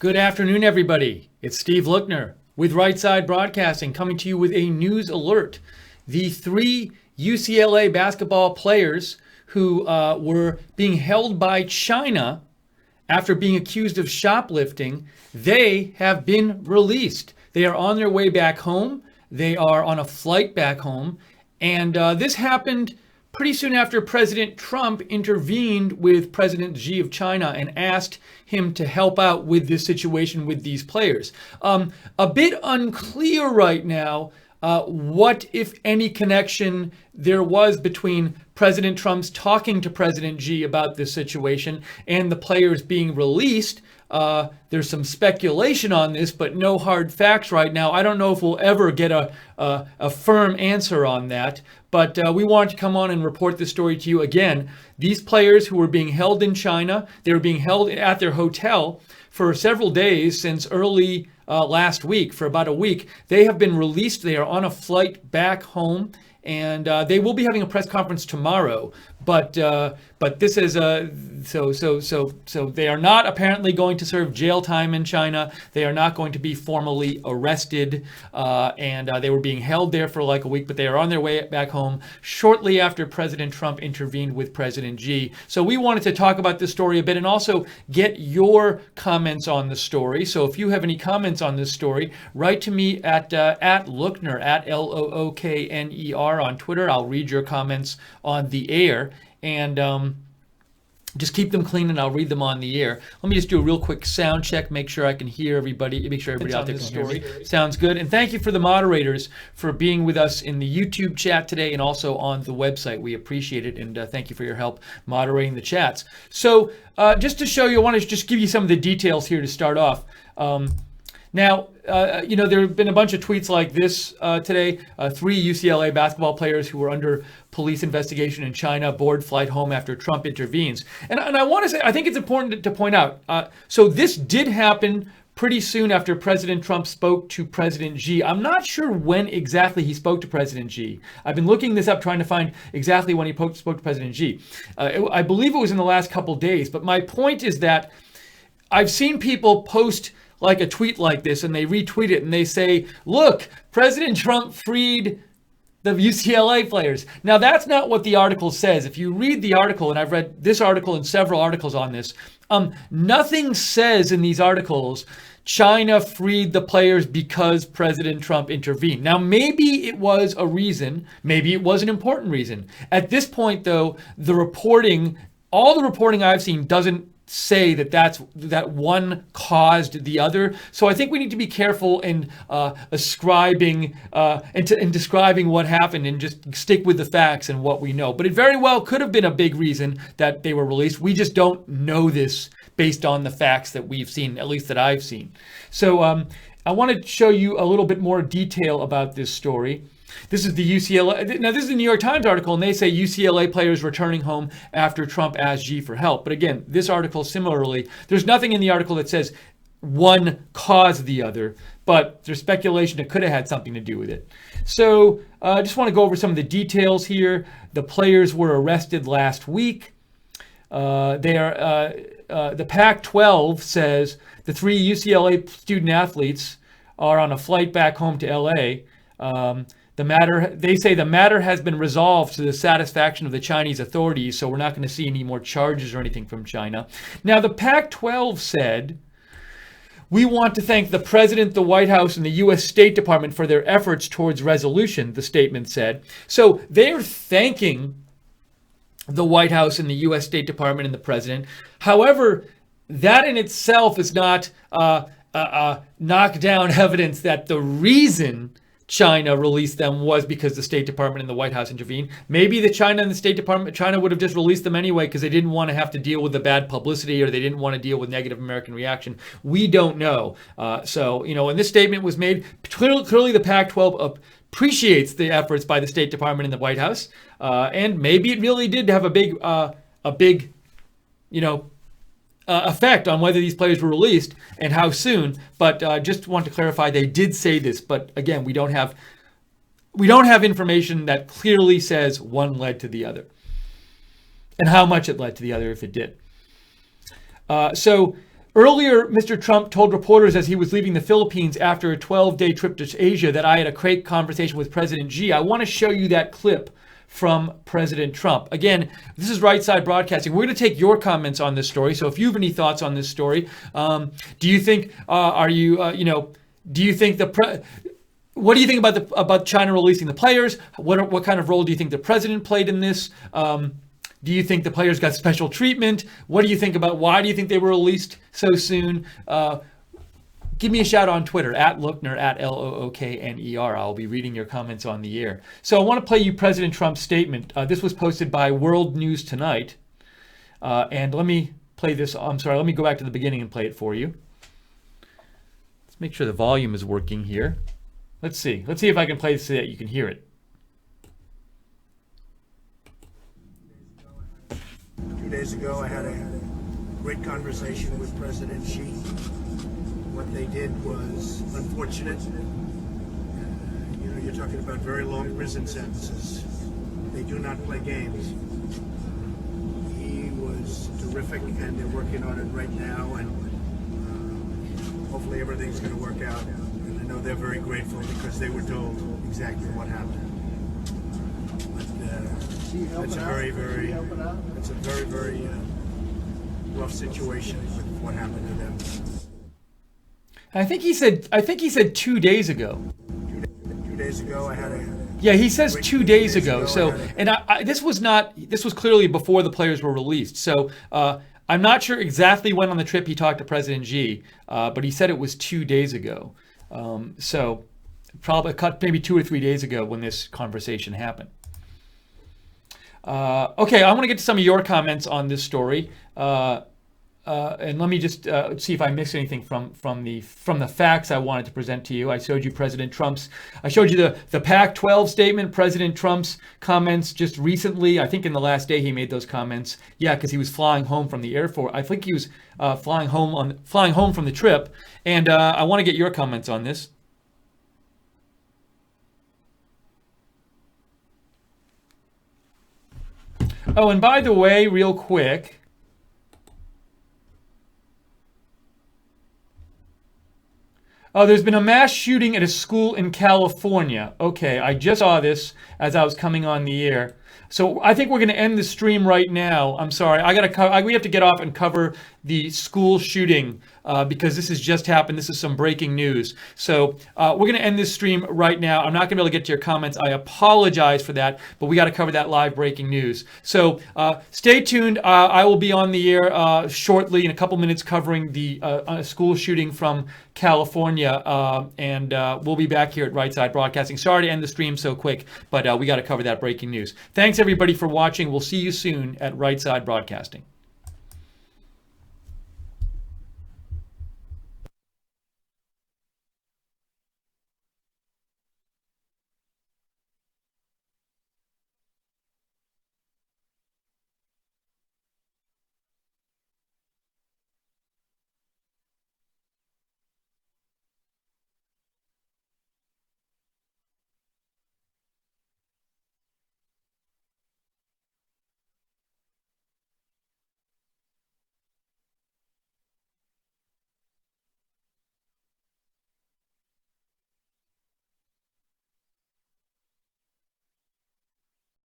Good afternoon, everybody. It's Steve Lookner with Right Side Broadcasting coming to you with a news alert. The three UCLA basketball players who were being held by China after being accused of shoplifting, they have been released. They are on their way back home. They are on a flight back home. And this happened pretty soon after President Trump intervened with President Xi of China and asked him to help out with this situation with these players. A bit unclear right now what, if any, connection there was between President Trump's talking to President Xi about this situation and the players being released. There's some speculation on this, but no hard facts right now. I don't know if we'll ever get a firm answer on that, but we wanted to come on and report this story to you again. These players who were being held in China, they were being held at their hotel for several days since early last week, for about a week. They have been released. They are on a flight back home, and they will be having a press conference tomorrow. But this is so they are not apparently going to serve jail time in China. They are not going to be formally arrested, and they were being held there for like a week. But they are on their way back home shortly after President Trump intervened with President Xi. So we wanted to talk about this story a bit and also get your comments on the story. So if you have any comments on this story, write to me at Lookner at Lookner on Twitter. I'll read your comments on the air. And just keep them clean and I'll read them on the air. Let me just do a real quick sound check, make sure I can hear everybody, make sure everybody out there can hear me. Sounds good. And thank you for the moderators for being with us in the YouTube chat today and also on the website. We appreciate it, and thank you for your help moderating the chats. So just to show you, I want to just give you some of the details here to start off. Now, there have been a bunch of tweets like this today. Three UCLA basketball players who were under police investigation in China board flight home after Trump intervenes. And I want to say, I think it's important to point out, so this did happen pretty soon after President Trump spoke to President Xi. I'm not sure when exactly he spoke to President Xi. I've been looking this up, trying to find exactly when he spoke to President Xi. I believe it was in the last couple days. But my point is that I've seen people post like a tweet like this and they retweet it and they say, look, President Trump freed the UCLA players. Now, that's not what the article says. If you read the article, and I've read this article and several articles on this, nothing says in these articles, China freed the players because President Trump intervened. Now, maybe it was a reason, maybe it was an important reason. At this point, though, all the reporting I've seen doesn't say that one caused the other. So I think we need to be careful in describing what happened and just stick with the facts and what we know. But it very well could have been a big reason that they were released. We just don't know this based on the facts that we've seen, at least that I've seen. So I want to show you a little bit more detail about this story. This is the UCLA. Now, this is the New York Times article, and they say UCLA players returning home after Trump asked Xi for help. But again, this article, similarly, there's nothing in the article that says one caused the other, but there's speculation it could have had something to do with it. So I just want to go over some of the details here. The players were arrested last week. The Pac-12 says the three UCLA student athletes are on a flight back home to LA. They say the matter has been resolved to the satisfaction of the Chinese authorities, so we're not going to see any more charges or anything from China. Now, the Pac-12 said, we want to thank the President, the White House, and the U.S. State Department for their efforts towards resolution, the statement said. So they're thanking the White House and the U.S. State Department and the President. However, that in itself is not knockdown evidence that the reason China released them was because the State Department and the White House intervened. Maybe China would have just released them anyway because they didn't want to have to deal with the bad publicity or they didn't want to deal with negative American reaction. We don't know. When this statement was made, clearly the Pac-12 appreciates the efforts by the State Department and the White House, and maybe it really did have a big effect on whether these players were released and how soon. But just want to clarify, they did say this. But again, we don't have information that clearly says one led to the other and how much it led to the other if it did. So Earlier, Mr. Trump told reporters as he was leaving the Philippines after a 12-day trip to Asia that I had a great conversation with President Xi. I want to show you that clip from President Trump. Again, this is Right Side Broadcasting. We're going to take your comments on this story. So if you have any thoughts on this story, do you think, do you think what do you think about China releasing the players? What kind of role do you think the president played in this? Do you think the players got special treatment? What do you think about why do you think they were released so soon? Give me a shout on Twitter, @Lookner, @LOOKNER. I'll be reading your comments on the air. So I want to play you President Trump's statement. This was posted by World News Tonight. And let me play this. I'm sorry, let me go back to the beginning and play it for you. Let's make sure the volume is working here. Let's see. Let's see if I can play this so that you can hear it. 2 days ago, I had a great conversation with President Xi. What they did was unfortunate. You're talking about very long prison sentences. They do not play games. He was terrific, and they're working on it right now, and hopefully everything's going to work out. And I know they're very grateful because they were told exactly what happened. It's a very, very rough situation with what happened to them. I think he said 2 days ago. 2 days ago, I had a. Yeah, he says 2 days ago. So, and this was clearly before the players were released. So I'm not sure exactly when on the trip he talked to President Xi, but he said it was 2 days ago. So probably maybe 2 or 3 days ago when this conversation happened. Okay, I want to get to some of your comments on this story. And let me just see if I missed anything from the facts I wanted to present to you. I showed you the Pac-12 statement, President Trump's comments just recently. I think in the last day he made those comments. Yeah, because he was flying home from the Air Force. I think he was flying home from the trip. And I want to get your comments on this. Oh, and by the way, real quick. Oh, there's been a mass shooting at a school in California. Okay, I just saw this as I was coming on the air. So I think we're going to end the stream right now. I'm sorry. We have to get off and cover the school shooting because this has just happened. This is some breaking news. So we're going to end this stream right now. I'm not going to be able to get to your comments. I apologize for that, but we got to cover that live breaking news. So stay tuned. I will be on the air shortly in a couple minutes covering the school shooting from California, and we'll be back here at Right Side Broadcasting. Sorry to end the stream so quick, but we got to cover that breaking news. Thanks everybody for watching. We'll see you soon at Right Side Broadcasting.